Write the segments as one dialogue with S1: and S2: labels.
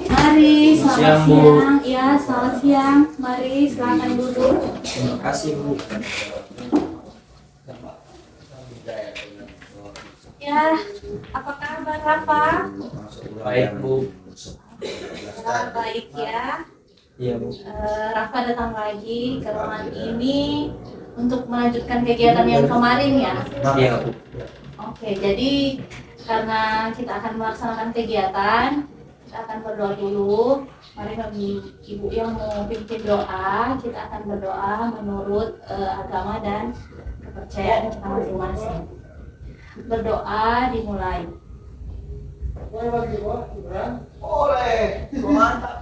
S1: Mari, selamat
S2: Siang, Bu.
S1: siang. Ya, selamat siang. Mari, silakan duduk.
S2: Terima kasih, Bu.
S1: Ya, apa kabar Rafa?
S2: Baik, Bu.
S1: Ya, baik ya.
S2: Iya, Bu.
S1: Rafa datang lagi ke ruangan ini untuk melanjutkan kegiatan yang kemarin ya.
S2: Iya, Bu.
S1: Oke, jadi karena kita akan melaksanakan kegiatan, kita akan berdoa dulu. Mari bagi ibu yang mau pimpin doa, kita akan berdoa menurut agama dan kepercayaan kita masing-masing. Berdoa dimulai.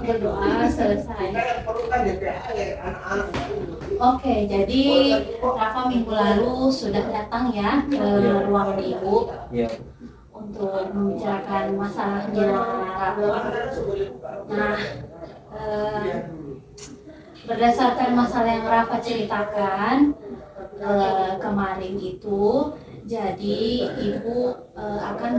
S1: Berdoa selesai. Oke, jadi Rafa minggu lalu sudah datang ya ke ruangan ibu
S2: Iya.
S1: untuk membicarakan masalahnya Rafa. Nah, berdasarkan masalah yang Rafa ceritakan kemarin itu, jadi ibu akan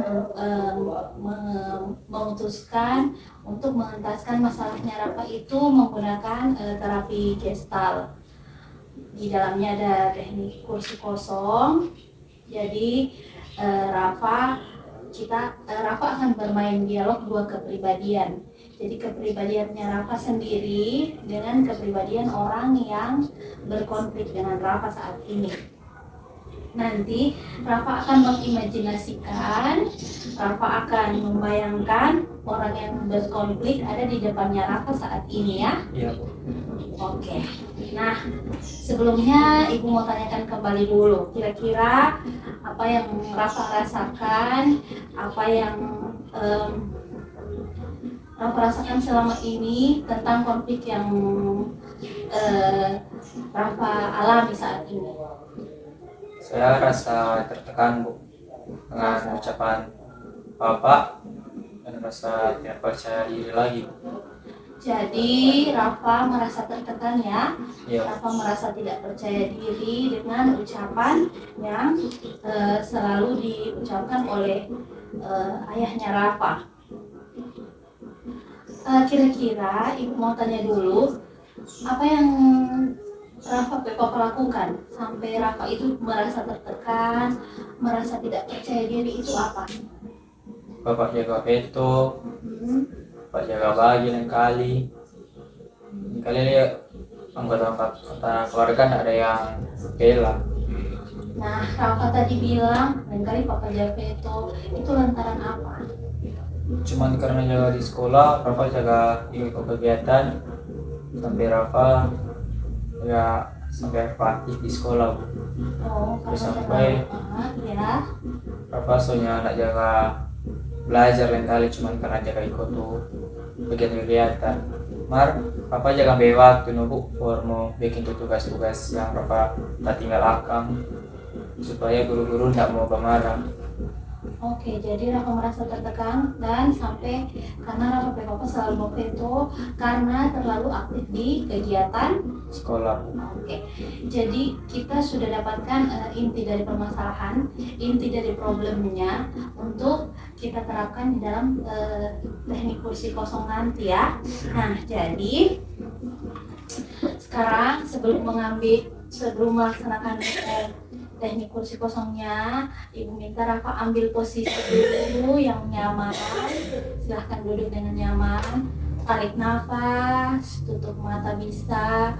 S1: memutuskan untuk mengentaskan masalahnya Rafa itu menggunakan terapi gestal. Di dalamnya ada teknik kursi kosong. Jadi Rafa akan bermain dialog dua kepribadian. Jadi kepribadiannya Rafa sendiri dengan kepribadian orang yang berkonflik dengan Rafa saat ini. Nanti Rafa akan mengimajinasikan, Rafa akan membayangkan orang yang berkonflik ada di depannya Rafa saat ini ya.
S2: Iya, Bu.
S1: Oke. Nah, sebelumnya Ibu mau tanyakan kembali dulu, kira-kira apa yang Rafa rasakan, apa yang Rafa rasakan selama ini tentang konflik yang Rafa alami saat ini.
S2: Saya rasa tertekan, Bu, dengan ucapan Bapak dan merasa tidak percaya diri lagi.
S1: Jadi Rafa merasa tertekan ya.
S2: Iya.
S1: Rafa merasa tidak percaya diri dengan ucapan yang selalu diucapkan oleh ayahnya Rafa. Kira-kira Ibu mau tanya dulu, apa yang Rafa lakukan sampai Rafa itu merasa tertekan, merasa tidak percaya diri itu apa?
S2: Bapak jaga veto, Bapak jaga bagi lain kali. Kali dia anggota keluarga nggak ada yang bela.
S1: Nah, Rafa tadi bilang lain kali Papa jaga veto, itu lantaran apa?
S2: Cuman karena jaga di sekolah, Rafa jaga ikut kegiatan sampai Rafa aktif di sekolah, Bu.
S1: Oh,
S2: Terus
S1: karena
S2: sampai
S1: ya.
S2: Rafa soalnya nak jaga belajar lain kali cuman karena jaga ikut tuh kegiatan-kegiatan. Papa jaga ambil waktu Bu for mau bikin tugas-tugas yang Papa tak tinggal akang supaya guru-guru tidak mau marah.
S1: Oke, jadi Rafa merasa tertekan dan sampai karena Rafa selalu veto karena terlalu aktif di kegiatan
S2: Sekolah, Bu.
S1: Oke, jadi kita sudah dapatkan inti dari permasalahan, inti dari problemnya untuk kita terapkan di dalam teknik kursi kosong nanti ya. Nah, jadi sekarang sebelum melaksanakan teknik kursi kosongnya, Ibu minta Rafa ambil posisi dulu yang nyaman. Silahkan duduk dengan nyaman, tarik nafas, tutup mata bisa,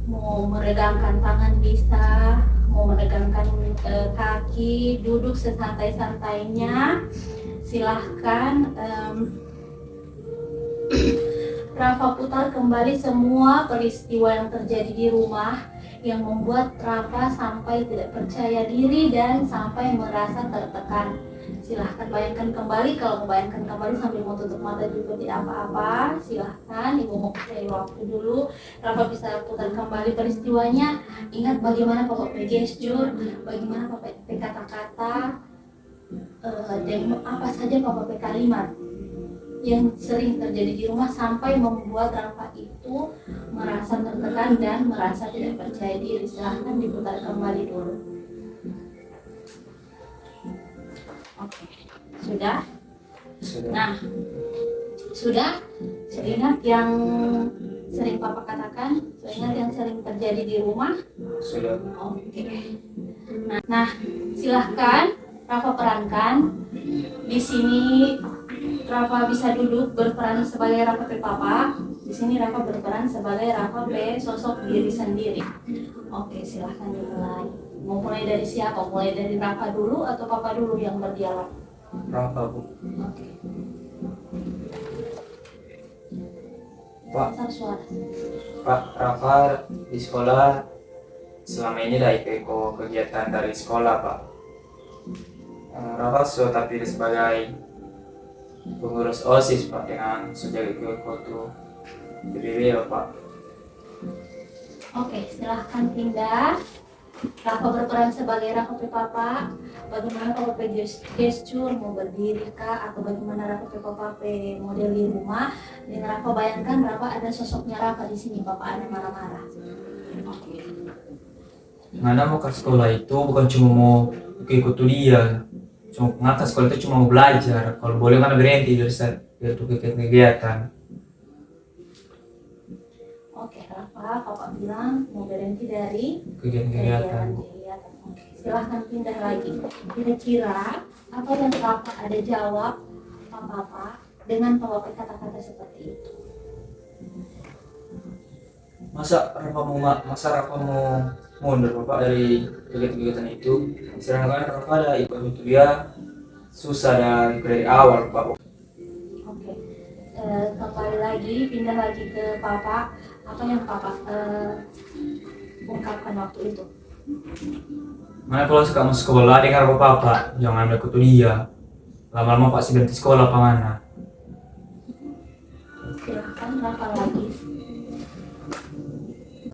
S1: mau meregangkan tangan bisa, mau meregangkan kaki, duduk sesantai-santainya. Silahkan Rafa putar kembali semua peristiwa yang terjadi di rumah yang membuat Rafa sampai tidak percaya diri dan sampai merasa tertekan. Silahkan bayangkan kembali, kalau membayangkan kembali sambil mau tutup mata juga tidak apa-apa. Silahkan, Ibu mau cari waktu dulu. Rafa bisa putar kembali peristiwanya. Ingat bagaimana Papa gesture, bagaimana Papa kata-kata, dan apa saja Papa kalimat yang sering terjadi di rumah sampai membuat Rafa itu merasa tertekan dan merasa tidak percaya diri. Silahkan diputar kembali dulu. Oke, sudah?
S2: Sudah.
S1: Nah, sudah ingat yang sering Papa katakan, sudah ingat yang sering terjadi di rumah.
S2: Sudah.
S1: Oke. Nah, silahkan Rafa perankan. Di sini Rafa bisa duduk berperan sebagai Rafa P Papa. Di sini Rafa berperan sebagai Rafa P sosok diri sendiri. Oke, silahkan dimulai. Mau mulai dari siapa? Mulai dari Rafa dulu atau Papa dulu yang berdialog?
S2: Rafa, Bu.
S1: Oke.
S2: Pak,
S1: Besar suara.
S2: Pak Rafa di sekolah selama ini dah ikut kegiatan dari sekolah, Pak. Rafa sudah terpilih sebagai pengurus OSIS, Pak, dengan sejak ikut PBB, Pak.
S1: Oke, silahkan pindah. Rafa berperan sebagai Rafa P Papa. Bagaimana Rafa P gesture, mau berdiri kah, atau bagaimana Rafa P Papa P model di rumah? Dan Rafa bayangkan Rafa ada sosoknya Rafa di sini, Papa ada marah-marah. Oke.
S2: Mana mau ke sekolah itu bukan cuma mau ikut kuliah, cuma ngangkat sekolah itu cuma mau belajar. Kalau boleh mana berhenti dari itu kegiatan.
S1: Oke, Rafa, Papa bilang mau berhenti dari
S2: Kegiatan.
S1: kegiatan. Oke, silahkan pindah lagi. Kira-kira apa yang Rafa ada jawab Papa dengan Papa kata-kata seperti itu?
S2: Masa Rafa mau mundur, Bapak, dari kegiatan itu? Sedangkan Rafa ada ikut itu dia susah dan dari awal, Pak.
S1: Oke, kembali lagi, pindah lagi ke Papa. Apa yang Papa ungkapkan waktu itu?
S2: Mana kalau kamu sekolah dengar Bapak, jangan ambil ikut dia. Lama-lama pasti berhenti sekolah, Pak mana?
S1: Silahkan Rafa lagi.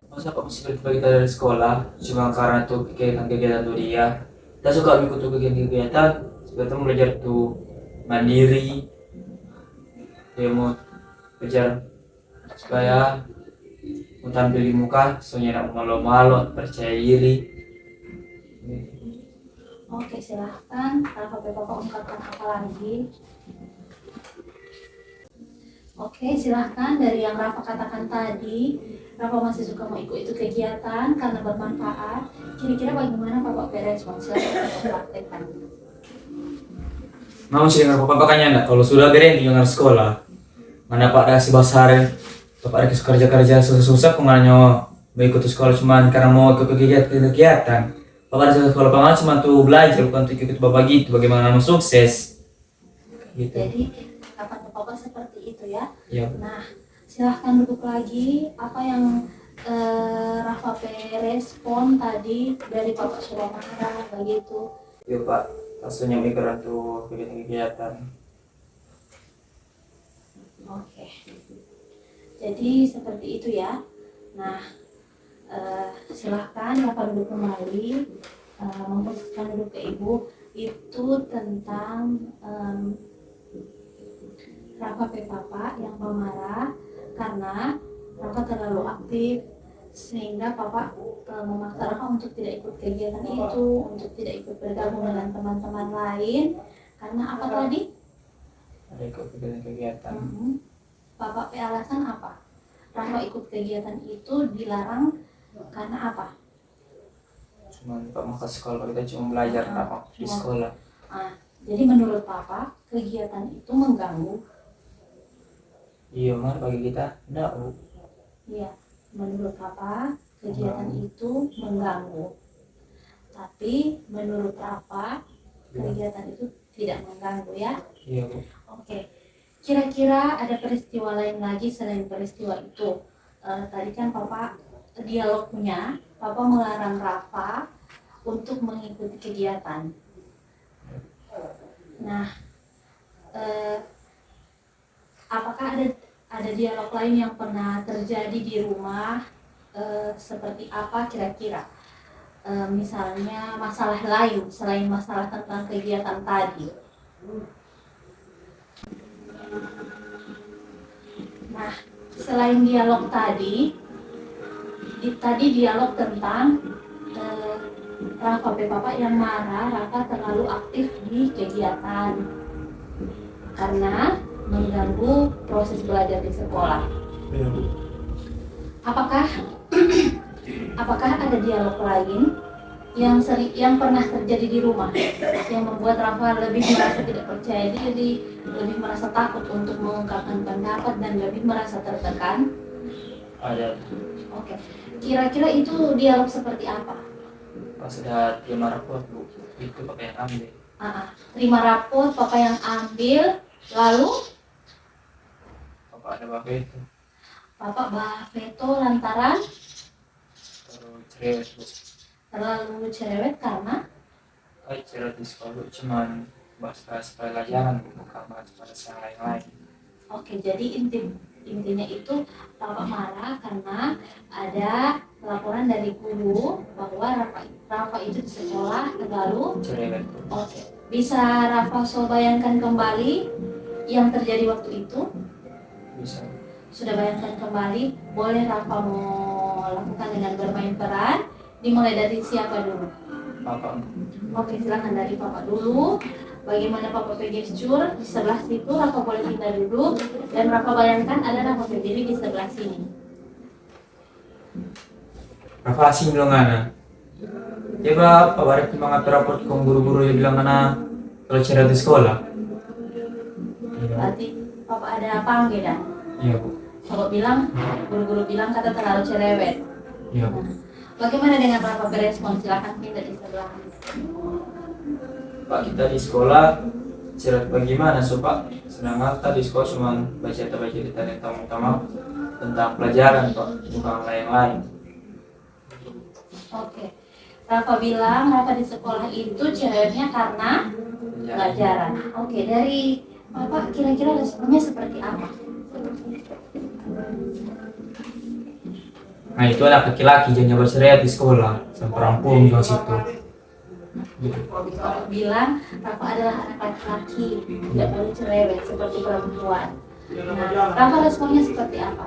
S2: Masa Pak mesti berhenti kita dari sekolah cuma karena tuh kegiatan tuh dia. Kita suka ikut tuh kegiatan, sebetulnya belajar tuh mandiri. Dia mau belajar supaya mau tampil di muka, soalnya nak malu-malu, percaya diri.
S1: Oke, silahkan Rafa P Papa ungkapkan apa lagi? Oke, silahkan dari yang Rafa katakan tadi, Rafa masih suka mau ikut itu kegiatan karena bermanfaat. Kira-kira bagaimana Papa berespon? Silahkan Papa praktekkan.
S2: Mau sih dengar Bapak makanya enggak, kalau sudah berhenti dengar sekolah, mana Pak kasih basar, Bapak kasih kerja-kerja susah-susah, kemana mau ikut sekolah cuman karena mau ikut kegiatan. Bapak ada sekolah pengen cuma tuh belajar, bukan tuh ikut Bapak gitu, bagaimana mau sukses. Gitu.
S1: Jadi, kata Papa seperti itu ya.
S2: Ya.
S1: Nah, silahkan duduk lagi. Apa yang Rafa P respon tadi dari Papa sudah marah begitu?
S2: Iya Pak, langsungnya mikiran tuh kegiatan.
S1: Oke. Jadi seperti itu ya. Nah, silahkan Rafa duduk kembali, memposisikan duduk ke Ibu. Itu tentang Rafa P Papa yang pemarah karena Rafa terlalu aktif sehingga Papa memaksa Rafa untuk tidak ikut kegiatan itu, untuk tidak ikut bergabung dengan teman-teman lain karena apa tadi?
S2: Ada ikut kegiatan.
S1: Papa P alasan apa? Rafa ikut kegiatan itu dilarang karena apa?
S2: Cuman Pak mau ke sekolah, kita cuma belajar Pak di sekolah.
S1: Jadi menurut Papa kegiatan itu mengganggu?
S2: Iya Mar, bagi kita enggak, Bu.
S1: Iya, menurut Papa kegiatan itu mengganggu. Tapi menurut Rafa kegiatan itu tidak mengganggu ya?
S2: Iya Bu.
S1: Oke. Kira-kira ada peristiwa lain lagi selain peristiwa itu? Tadi kan Papa dialognya, Papa melarang Rafa untuk mengikuti kegiatan. Nah, apakah ada dialog lain yang pernah terjadi di rumah? Seperti apa kira-kira? Misalnya masalah lain selain masalah tentang kegiatan tadi. Nah, selain dialog tadi dialog tentang Rafa P Papa yang marah Rafa terlalu aktif di kegiatan. karena mengganggu proses belajar di sekolah.
S2: Iya, Bu.
S1: Apakah ada dialog lain yang pernah terjadi di rumah yang membuat Rafa lebih merasa tidak percaya diri, lebih merasa takut untuk mengungkapkan pendapat dan lebih merasa tertekan?
S2: Ada.
S1: Oke. Kira-kira itu dialog seperti apa?
S2: Pas sudah terima rapor, Bu, itu Papa yang ambil.
S1: Terima rapot, Papa yang ambil, lalu
S2: Papa ada Bapak itu.
S1: Papa veto lantaran
S2: Terus cerewet, Bu.
S1: terlalu cerewet karena
S2: Cerewet di sekolah, Bu, cuman bahas-bahas pelajaran, Bu, bukan bahas yang lain-lain.
S1: oke, jadi intinya itu Papa marah karena ada laporan dari guru bahwa Rafa itu di sekolah terlalu
S2: Cerewet, Bu.
S1: oke. Bisa Rafa bayangkan kembali yang terjadi waktu itu?
S2: Bisa.
S1: Sudah bayangkan kembali, boleh Rafa mau lakukan dengan bermain peran. Dimulai dari siapa dulu?
S2: Papa.
S1: Oke, silakan dari Papa dulu. Bagaimana Papa gesture di sebelah situ, Rafa boleh pindah duduk dan Rafa bayangkan ada Rafa berdiri di sebelah sini.
S2: Rafa asing bilang ana. Coba Pak Barik mengatur rapor ke guru-guru yang bilang ana kalau cerewet di sekolah.
S1: Berarti Papa ada panggil dan
S2: Iya, Bu.
S1: Papa bilang, guru-guru bilang kata terlalu cerewet.
S2: Iya, Bu.
S1: Bagaimana dengan Rafa berespon? Silakan pindah di sebelah.
S2: Pak, kita di sekolah cerewet bagaimana so Pak? Sedangkan tadi di sekolah cuma baca cerita utama tentang pelajaran Pak, bukan lain-lain.
S1: Oke. Rafa bilang Rafa di sekolah itu cerewetnya karena pelajaran. Oke, dari Papa kira-kira responnya seperti apa?
S2: Nah itu anak laki-laki jangan bercerewet di sekolah, sampai rampung juga situ.
S1: Papa bilang Rafa adalah anak laki-laki, tidak boleh cerewet seperti perempuan. Nah, Rafa responnya seperti apa?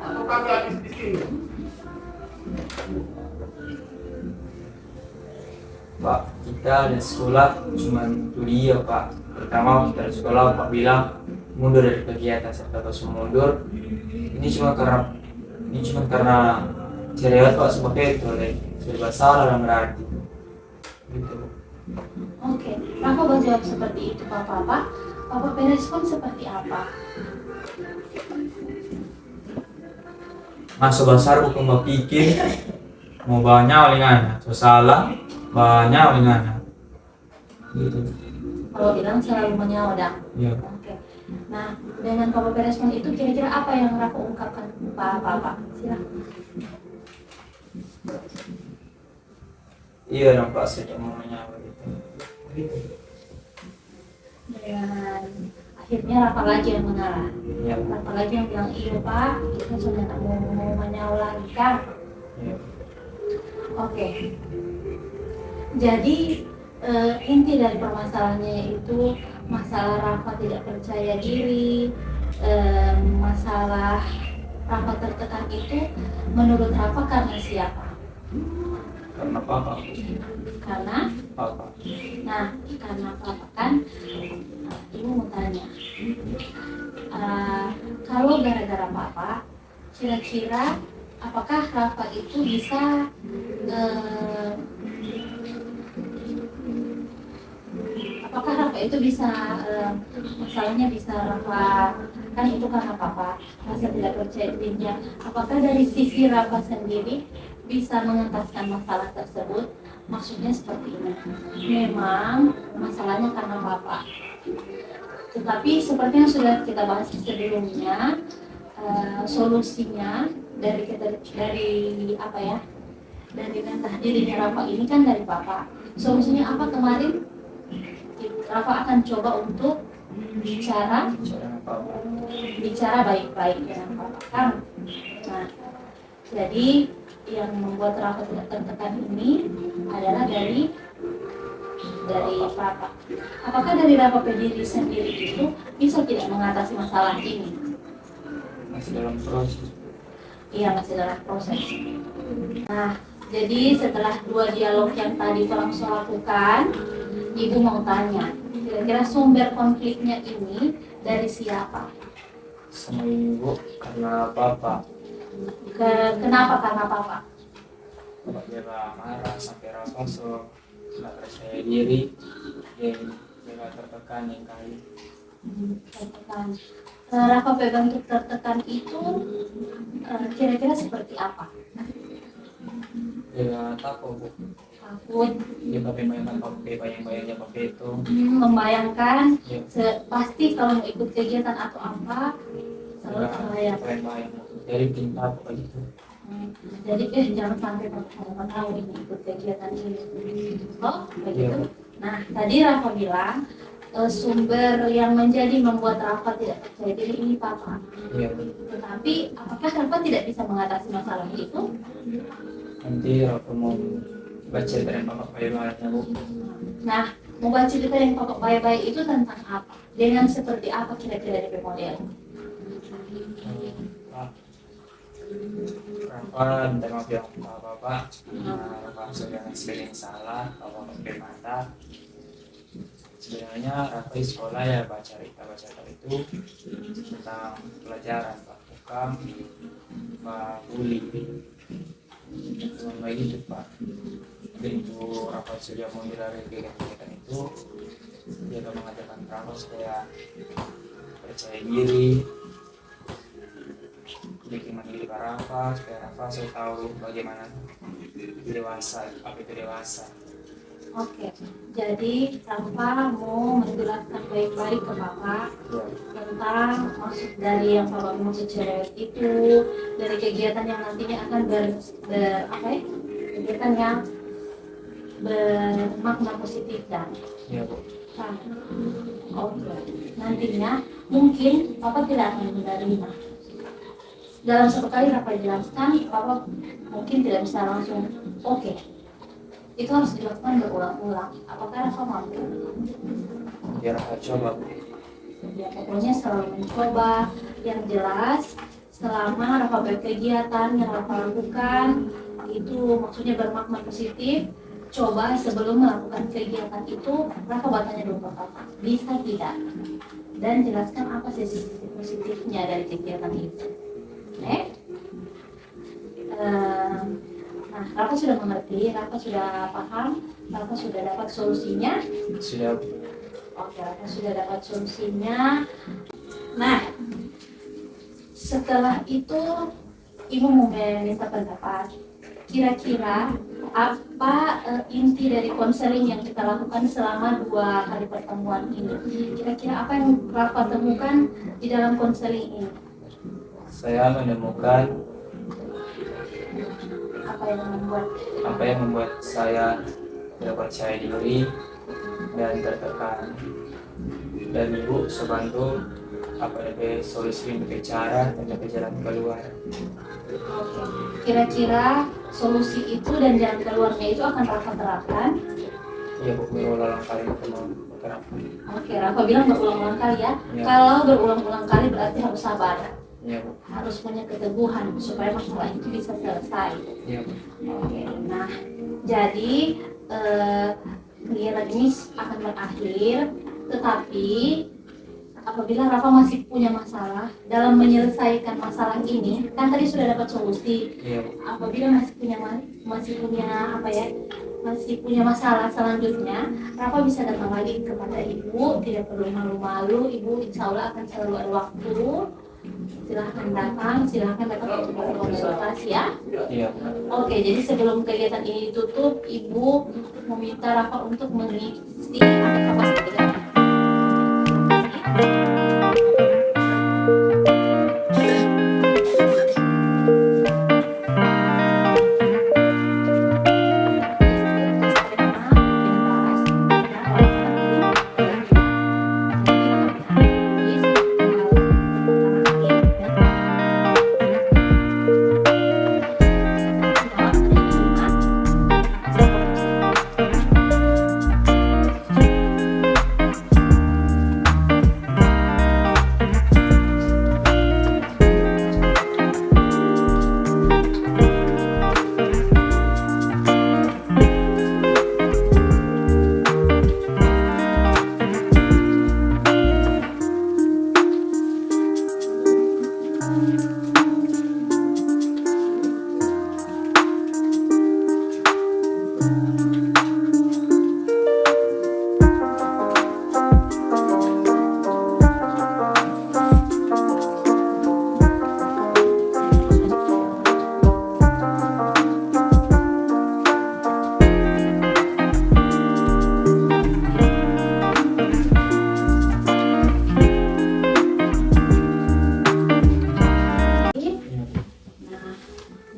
S2: Pak, kita di sekolah cuma kuliah Pak. Pertama kita di sekolah Pak bilang mundur dari kegiatan serta terus mundur. Ini cuma karena cerewet Pak sebagai itu serba salah dan berarti. Gitu.
S1: Oke, Rafa menjawab seperti itu Papa. Papa berespon seperti apa?
S2: Masa besar bukan mau pikir mau banyak oleh ngana, so salah banyak oleh ngana. Gitu.
S1: Kalau bilang selalu menyodang.
S2: Iya.
S1: Oke. Nah, dengan Papa berespon itu kira-kira apa yang Rafa ungkapkan Papa? Silakan.
S2: Iya dong Pak, saya mau menyawa gitu.
S1: Dan akhirnya Rafa lagi yang mengalah.
S2: Iya.
S1: Rafa lagi yang bilang iya Pak, kita sudah tak mau menyau lagi kan?
S2: Iya.
S1: Oke. Jadi inti dari permasalahannya itu masalah Rafa tidak percaya diri, masalah Rafa tertekan itu menurut Rafa karena siapa?
S2: Karena Papa.
S1: Karena
S2: Papa.
S1: Nah, karena Papa kan, Ibu mau tanya, kalau gara-gara Papa, kira-kira apakah Rafa itu bisa masalahnya bisa Rafa, kan itu karena Papa rasa tidak percaya dirinya. Apakah dari sisi Rafa sendiri bisa mengentaskan masalah tersebut? Maksudnya seperti ini. Memang masalahnya karena Papa. Tetapi seperti yang sudah kita bahas sebelumnya, solusinya dari apa ya? Dari mentah dirinya Rafa ini kan dari Papa. Solusinya apa kemarin? Rafa akan coba untuk bicara baik-baik dengan Papa kan. Nah, jadi yang membuat Rafa tidak tertekan ini adalah dari Papa. Apakah dari Rafa diri sendiri itu bisa tidak mengatasi masalah ini?
S2: Masih dalam proses.
S1: Iya, masih dalam proses. Nah, jadi setelah 2 dialog yang tadi langsung lakukan, Ibu mau tanya, kira-kira sumber konfliknya ini Dari siapa?
S2: sama ibu karena bapak.
S1: Kenapa karena papa?
S2: Bapak jaga marah sampai Rafa so nggak percaya diri dan jaga tertekan yang kali.
S1: Tertekan. Rafa bentuk tertekan itu kira-kira seperti apa?
S2: Jaga takut bu.
S1: Takut,
S2: Dia pakai bayang-bayangnya pakai itu.
S1: membayangkan
S2: Ya,
S1: pasti kalau mau ikut kegiatan atau apa selalu terbayang.
S2: bayang-bayang. Jadi bikin takut kayak gitu.
S1: Jadi jangan sampai Rafa tahu ini ikut kegiatan ini. Oh, begitu.
S2: Iya.
S1: Nah, tadi Rafa bilang sumber yang menjadi membuat Rafa tidak percaya diri ini papa.
S2: Iya.
S1: Tetapi apakah Rafa tidak bisa mengatasi masalah itu?
S2: Nanti aku mau baca dari bapak bagaimana bu.
S1: Nah, mau baca cerita yang pokok baik-baik itu tentang apa? Dengan seperti apa kira-kira DP model?
S2: Rafa minta maaf ya bapak. Rafa sudah sering salah bapak pakai mata. Sebenarnya Rafa di sekolah ya baca itu tentang pelajaran pak, bukan pak bully. Cuma begitu pak. Begitu Rafa sudah mau dari kegiatan itu, dia akan mengatakan Rafa supaya percaya diri, bikin mandiri ke Rafa supaya Rafa sudah tahu bagaimana dewasa, apa itu dewasa.
S1: Oke, jadi Rafa mau menjelaskan baik-baik ke Bapak
S2: Ya,
S1: tentang maksud dari yang Bapak maksud cerewet itu, dari kegiatan yang nantinya akan kegiatan yang bermakna positif dan
S2: ya bu.
S1: oke. Nantinya mungkin Bapak tidak akan menerima. Dalam satu kali Rafa jelaskan, Bapak mungkin tidak bisa langsung oke. Itu harus dilakukan berulang-ulang. Apakah Rafa mampu?
S2: Biar Rafa coba bu.
S1: Ya, pokoknya selalu mencoba. Yang jelas, selama Rafa berkegiatan yang Rafa lakukan itu maksudnya bermakna positif. Coba sebelum melakukan kegiatan itu, Rafa bertanya dulu ke Bapak, bisa tidak? Dan jelaskan apa sisi positifnya dari kegiatan itu. Nah, Rafa sudah mengerti, Rafa sudah paham, Rafa sudah dapat solusinya.
S2: Sudah bu.
S1: Oke, Rafa sudah dapat solusinya. Nah, setelah itu Ibu mau minta pendapat. Kira-kira apa inti dari konseling yang kita lakukan selama 2 kali pertemuan ini? Kira-kira apa yang Rafa temukan di dalam konseling ini?
S2: Saya menemukan
S1: Apa yang membuat
S2: saya tidak percaya diri dan tertekan, dan ibu sebantu apa ada solusi untuk cara dan ada jalan keluar.
S1: Oke. Kira-kira solusi itu dan jalan keluarnya itu akan Rafa terapkan?
S2: Iya bu, berulang kali ketemu terapkan.
S1: Oke, Rafa bilang berulang-ulang kali ya.
S2: Ya.
S1: Kalau berulang-ulang kali berarti harus sabar,
S2: Iya bu.
S1: harus punya keteguhan supaya masalah itu bisa selesai.
S2: Iya bu.
S1: Oke, nah jadi kegiatan ini akan berakhir, tetapi apabila Rafa masih punya masalah dalam menyelesaikan masalah ini, kan tadi sudah dapat solusi.
S2: Iya bu.
S1: Apabila masih punya masalah selanjutnya, Rafa bisa datang lagi kepada ibu, tidak perlu malu-malu. Ibu insya Allah akan selalu ada waktu. Silahkan datang untuk berkonsultasi ya.
S2: Iya bu.
S1: Oke, jadi sebelum kegiatan ini ditutup, ibu meminta Rafa untuk mengisi kapasitas.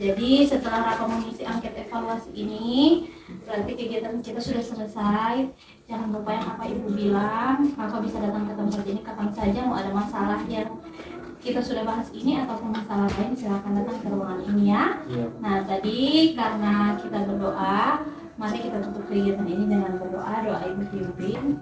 S1: Jadi setelah Rafa mengisi angket evaluasi ini, berarti kegiatan kita sudah selesai. Jangan lupa yang apa Ibu bilang, Rafa bisa datang ke tempat ini kapan saja. Mau ada masalah yang kita sudah bahas ini ataupun masalah lain, silakan datang ke ruangan ini ya.
S2: Iya.
S1: Nah tadi karena kita berdoa, mari kita tutup kegiatan ini dengan berdoa. Doa Ibu pimpin.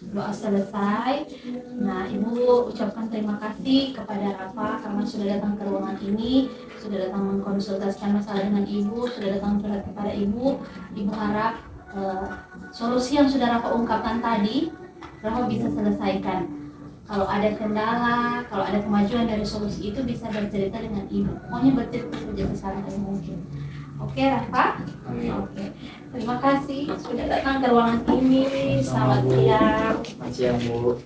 S1: Doa selesai. Nah, Ibu ucapkan terima kasih kepada Rafa karena sudah datang ke ruangan ini, sudah datang mengkonsultasikan masalah dengan Ibu, sudah datang curhat kepada Ibu. Ibu harap solusi yang sudah Rafa ungkapkan tadi, Rafa bisa selesaikan. Kalau ada kendala, kalau ada kemajuan dari solusi itu bisa bercerita dengan Ibu. Pokoknya bercerita saja sesantai mungkin. Oke, Rafa?
S2: Amin.
S1: Oke. Terima kasih sudah datang ke ruangan ini. Selamat siang.
S2: Selamat siang, Bu.